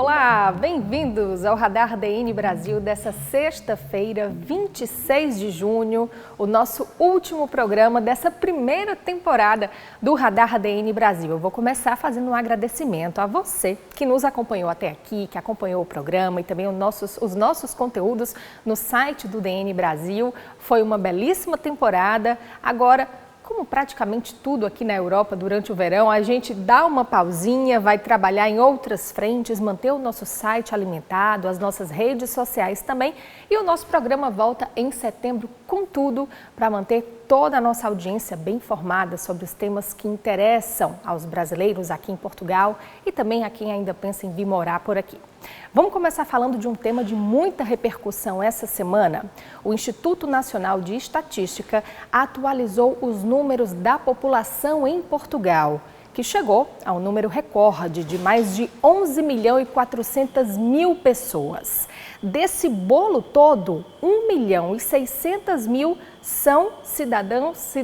Olá, bem-vindos ao Radar DN Brasil dessa sexta-feira, 26 de junho, o nosso último programa dessa primeira temporada do Radar DN Brasil. Eu vou começar fazendo um agradecimento a você que nos acompanhou até aqui, que acompanhou o programa e também os nossos conteúdos no site do DN Brasil. Foi uma belíssima temporada. Agora, como praticamente tudo aqui na Europa durante o verão, a gente dá uma pausinha, vai trabalhar em outras frentes, manter o nosso site alimentado, as nossas redes sociais também. E o nosso programa volta em setembro com tudo para manter toda a nossa audiência bem informada sobre os temas que interessam aos brasileiros aqui em Portugal e também a quem ainda pensa em vir morar por aqui. Vamos começar falando de um tema de muita repercussão essa semana. O Instituto Nacional de Estatística atualizou os números da população em Portugal, que chegou ao número recorde de mais de 11.400.000 pessoas. Desse bolo todo, 1.600.000 são cidadãs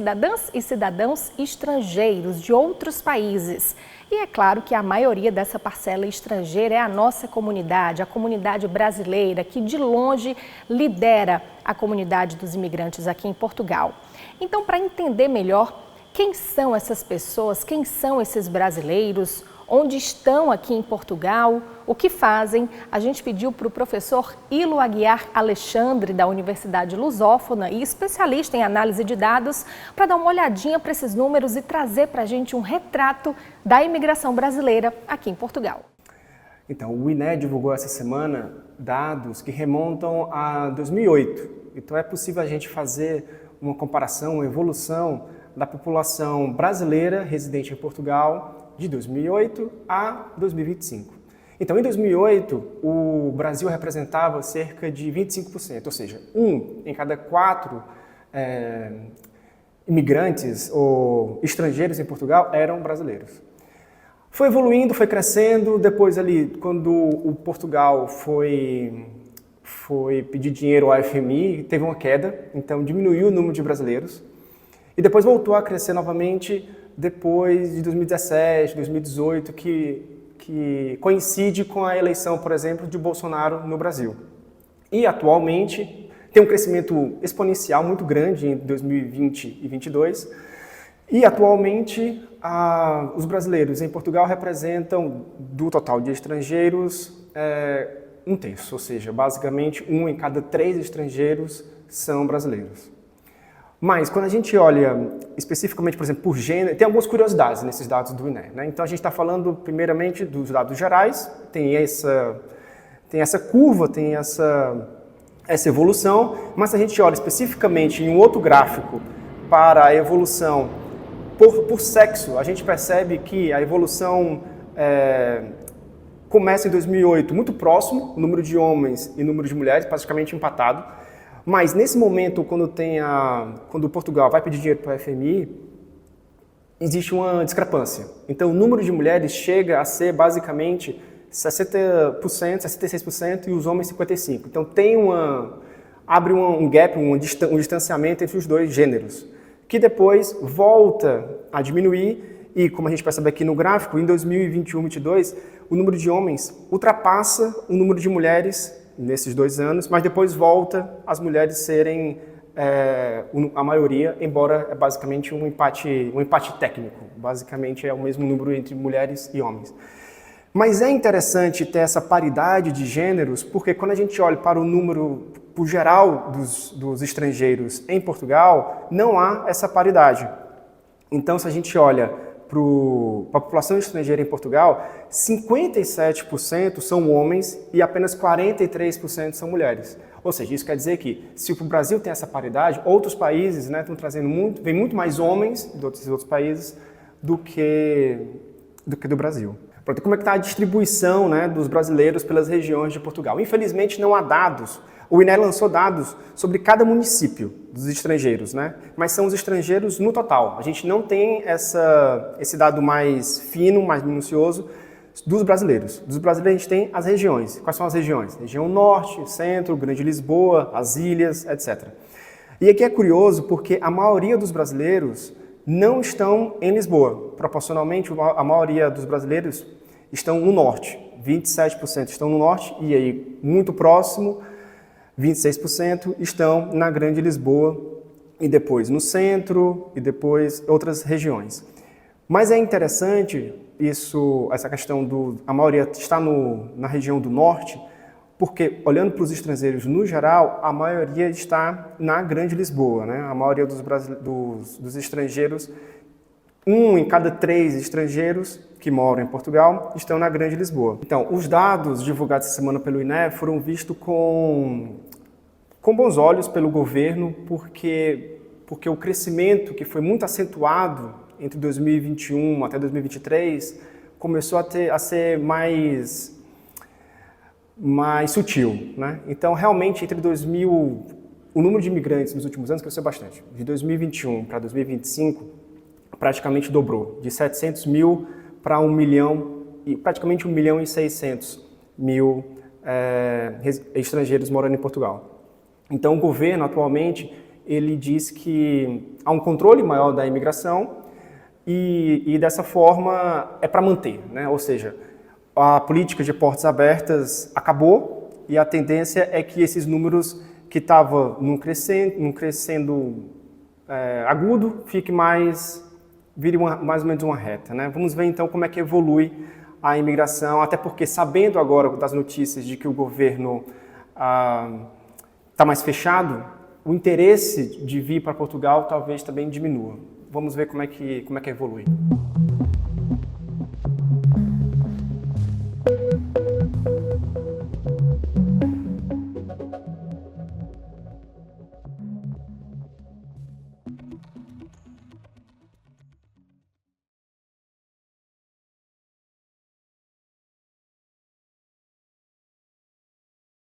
e cidadãos estrangeiros de outros países. E é claro que a maioria dessa parcela estrangeira é a nossa comunidade, a comunidade brasileira, que de longe lidera a comunidade dos imigrantes aqui em Portugal. Então, para entender melhor quem são essas pessoas, quem são esses brasileiros, onde estão aqui em Portugal, o que fazem, a gente pediu para o professor Ilo Aguiar Alexandre, da Universidade Lusófona e especialista em análise de dados, para dar uma olhadinha para esses números e trazer para a gente um retrato da imigração brasileira aqui em Portugal. Então, o INE divulgou essa semana dados que remontam a 2008. Então, é possível a gente fazer uma comparação, uma evolução da população brasileira residente em Portugal de 2008 a 2025. Então, em 2008, o Brasil representava cerca de 25%, ou seja, 1 em cada 4 imigrantes ou estrangeiros em Portugal eram brasileiros. Foi evoluindo, foi crescendo, depois ali, quando o Portugal foi pedir dinheiro ao FMI, teve uma queda, então diminuiu o número de brasileiros. E depois voltou a crescer novamente depois de 2017, 2018, que coincide com a eleição, por exemplo, de Bolsonaro no Brasil. E atualmente tem um crescimento exponencial muito grande em 2020 e 2022. E atualmente os brasileiros em Portugal representam, do total de estrangeiros, 1/3, ou seja, basicamente 1 em cada 3 estrangeiros são brasileiros. Mas, quando a gente olha especificamente, por exemplo, por gênero, tem algumas curiosidades nesses dados do INE, né? Então, a gente está falando, primeiramente, dos dados gerais, tem essa curva, tem essa evolução, mas se a gente olha especificamente em um outro gráfico para a evolução por sexo, a gente percebe que a evolução começa em 2008 muito próximo, o número de homens e o número de mulheres praticamente empatado. Mas nesse momento, quando Portugal vai pedir dinheiro para o FMI, existe uma discrepância. Então, o número de mulheres chega a ser basicamente 60%, 66% e os homens 55%. Então, abre um gap, um distanciamento entre os dois gêneros, que depois volta a diminuir e, como a gente percebe aqui no gráfico, em 2021 e 2022, o número de homens ultrapassa o número de mulheres nesses 2 anos, mas depois volta as mulheres serem a maioria, embora é basicamente um empate técnico. Basicamente é o mesmo número entre mulheres e homens. Mas é interessante ter essa paridade de gêneros, porque quando a gente olha para o número por geral dos estrangeiros em Portugal, não há essa paridade. Então, se a gente olha para a população estrangeira em Portugal, 57% são homens e apenas 43% são mulheres. Ou seja, isso quer dizer que, se o Brasil tem essa paridade, outros países, né, estão trazendo vem muito mais homens de outros países do que do Brasil. Pronto, como é que está a distribuição, né, dos brasileiros pelas regiões de Portugal? Infelizmente, não há dados. O INE lançou dados sobre cada município dos estrangeiros, né? Mas são os estrangeiros no total. A gente não tem esse dado mais fino, mais minucioso dos brasileiros. Dos brasileiros a gente tem as regiões. Quais são as regiões? Região Norte, Centro, Grande Lisboa, as ilhas, etc. E aqui é curioso porque a maioria dos brasileiros não estão em Lisboa. Proporcionalmente, a maioria dos brasileiros estão no norte, 27% estão no norte, e aí muito próximo, 26% estão na Grande Lisboa, e depois no centro, e depois outras regiões. Mas é interessante essa questão a maioria está na região do norte, porque olhando para os estrangeiros no geral, a maioria está na Grande Lisboa, né? A maioria dos estrangeiros, 1 em cada 3 estrangeiros que moram em Portugal estão na Grande Lisboa. Então, os dados divulgados essa semana pelo INE foram vistos com bons olhos pelo governo, porque o crescimento, que foi muito acentuado entre 2021 até 2023, começou a ser mais sutil, né? Então, realmente, o número de imigrantes nos últimos anos cresceu bastante. De 2021 para 2025, praticamente dobrou, de 700 mil para 1 milhão, e praticamente 1.600.000 estrangeiros morando em Portugal. Então, o governo, atualmente, ele diz que há um controle maior da imigração e dessa forma, é para manter, né? Ou seja, a política de portas abertas acabou e a tendência é que esses números que estavam num crescendo agudo, vire mais ou menos uma reta, né? Vamos ver então como é que evolui a imigração, até porque sabendo agora das notícias de que o governo está mais fechado, o interesse de vir para Portugal talvez também diminua. Vamos ver como é que evolui.